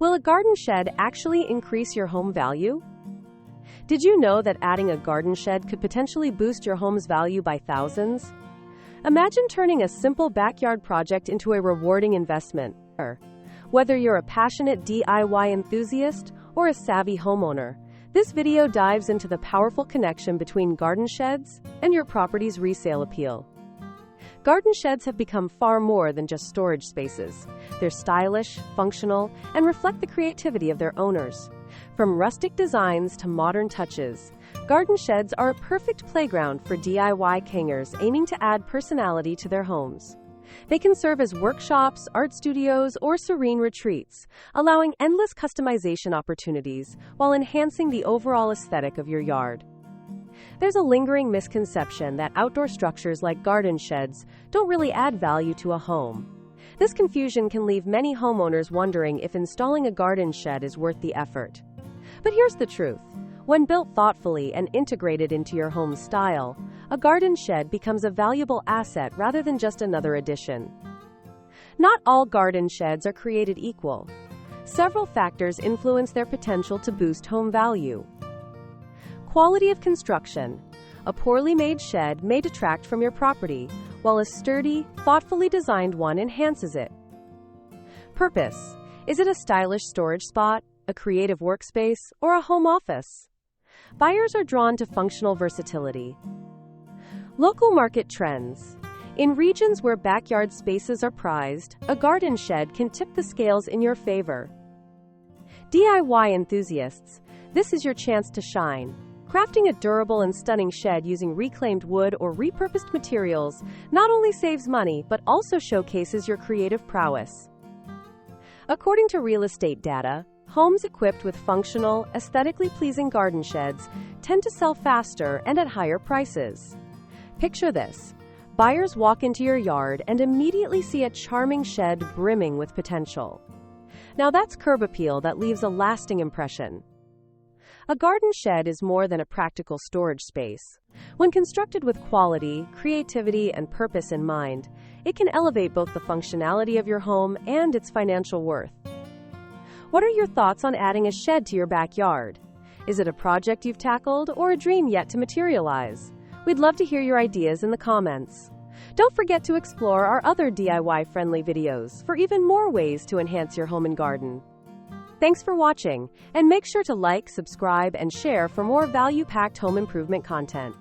Will a garden shed actually increase your home value? Did you know that adding a garden shed could potentially boost your home's value by thousands? Imagine turning a simple backyard project into a rewarding investment. Whether you're a passionate DIY enthusiast or a savvy homeowner, this video dives into the powerful connection between garden sheds and your property's resale appeal. Garden sheds have become far more than just storage spaces. They're stylish, functional, and reflect the creativity of their owners. From rustic designs to modern touches, garden sheds are a perfect playground for DIY kingers aiming to add personality to their homes. They can serve as workshops, art studios, or serene retreats, allowing endless customization opportunities while enhancing the overall aesthetic of your yard. There's a lingering misconception that outdoor structures like garden sheds don't really add value to a home. This confusion can leave many homeowners wondering if installing a garden shed is worth the effort. But here's the truth. When built thoughtfully and integrated into your home's style, a garden shed becomes a valuable asset rather than just another addition. Not all garden sheds are created equal. Several factors influence their potential to boost home value. Quality of construction. A poorly made shed may detract from your property, while a sturdy, thoughtfully designed one enhances it. Purpose. Is it a stylish storage spot, a creative workspace, or a home office? Buyers are drawn to functional versatility. Local market trends. In regions where backyard spaces are prized, a garden shed can tip the scales in your favor. DIY enthusiasts, this is your chance to shine. Crafting a durable and stunning shed using reclaimed wood or repurposed materials not only saves money but also showcases your creative prowess. According to real estate data, homes equipped with functional, aesthetically pleasing garden sheds tend to sell faster and at higher prices. Picture this. Buyers walk into your yard and immediately see a charming shed brimming with potential. Now that's curb appeal that leaves a lasting impression. A garden shed is more than a practical storage space. When constructed with quality, creativity, and purpose in mind, it can elevate both the functionality of your home and its financial worth. What are your thoughts on adding a shed to your backyard? Is it a project you've tackled or a dream yet to materialize? We'd love to hear your ideas in the comments. Don't forget to explore our other DIY-friendly videos for even more ways to enhance your home and garden. Thanks for watching, and make sure to like, subscribe, and share for more value-packed home improvement content.